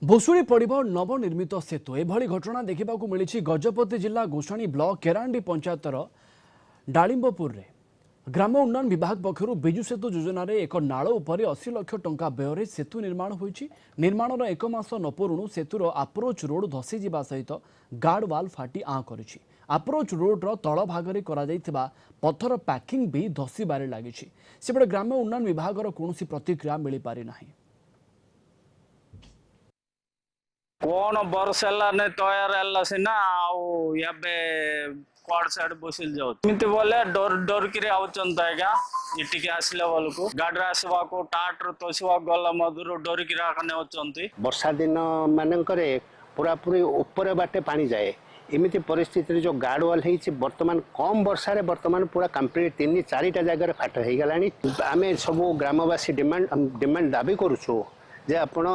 भुशुड़ी पड़िब नवनिर्मित सेतु एभली घटना देखा मिली गजपति जिला गोसाणी ब्लॉक केरांडी पंचायतर डालिंबपुर रे ग्राम उन्नयन विभाग पक्षर बिजु सेतु योजन एक नाल उपर 80 लाख टंका व्यय सेतु निर्माण होईछि। निर्माणर एक मास नपुरुणु सेतुर अप्रोच रोड धसी जिबा सहित गार्ड वाल फाटी आँ करिछि। अप्रोच रोड्र तल भागरे करा जायतिबा पत्थर पैकिंग भी धसीबारे लागिछि। सेबडे ग्राम उन्नयन विभागर कौनसी प्रतिक्रिया मिली पारि नाही। कौन वर्ष है तैयार है सीना आबे कड़ साइड बसिल जाती बोले डर डर कि आज्ञा इटिके आसला बेलू गाड़ी आसवा को टाटर तोसवा गला मधुर डर कि वर्षा दिन मानक पूरा पूरी ऊपर बाटे पानी जाए एमती परिस्थिति जो गार्ड वाल बर्तमान कम वर्षा रे बर्तमान पूरा कंप्लीट 3-4 जगह फाट हो गलानी। आमे सब ग्रामवासी डिमांड दाबी करूछु जे आपण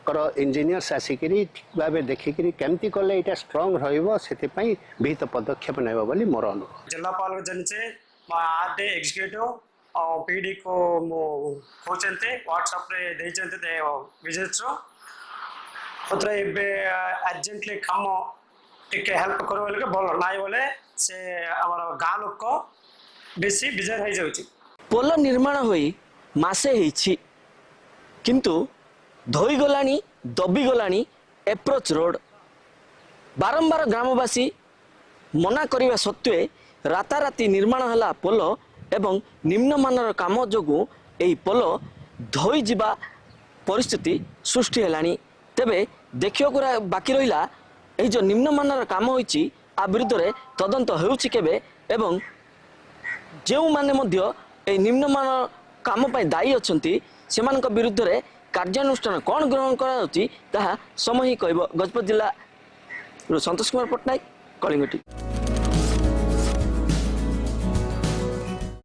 इंजीनियर्स आसिक ठीक भाव देखिक केमती कले यहाँ स्ट्रंग रही विहित पदक्षेप ने मोर अनुरोध। जिलापाल जनिचे आरडी एग्जीक्यूटिव और पीडी को खोचते व्हाट्सएप रे देते विजिट्स पत्र एबे अर्जेंटली कम टिके हेल्प करो बोले भल नाई बोले से हमर गाँ लोक बेसी बिजार हो जाउची। पोल निर्माण होई मासे हिछि किंतु धोई गलानी दबी गलानी एप्रोच रोड बारंबार ग्रामवासी मना करने सत्वे राताराति निर्माण हला पोल एवं निम्नमानर काम जोगु एही पोल धोई जिबा परिस्थिति सृष्टि हेलानी। तेबे देखियो बाकी रहिला एही जो निम्नमानर काम होईची आ विरुद्ध रे तदंत हेउची केबे एवं जेउ माने मध्य एही निम्नमानर काम पय दायी अछंती सेमानक विरुद्ध रे कार्यानुष्ठान कौन ग्रहण करा समय ही कहब। गजपति जिला संतोष कुमार पट्टनायक, कलिंग टीवी।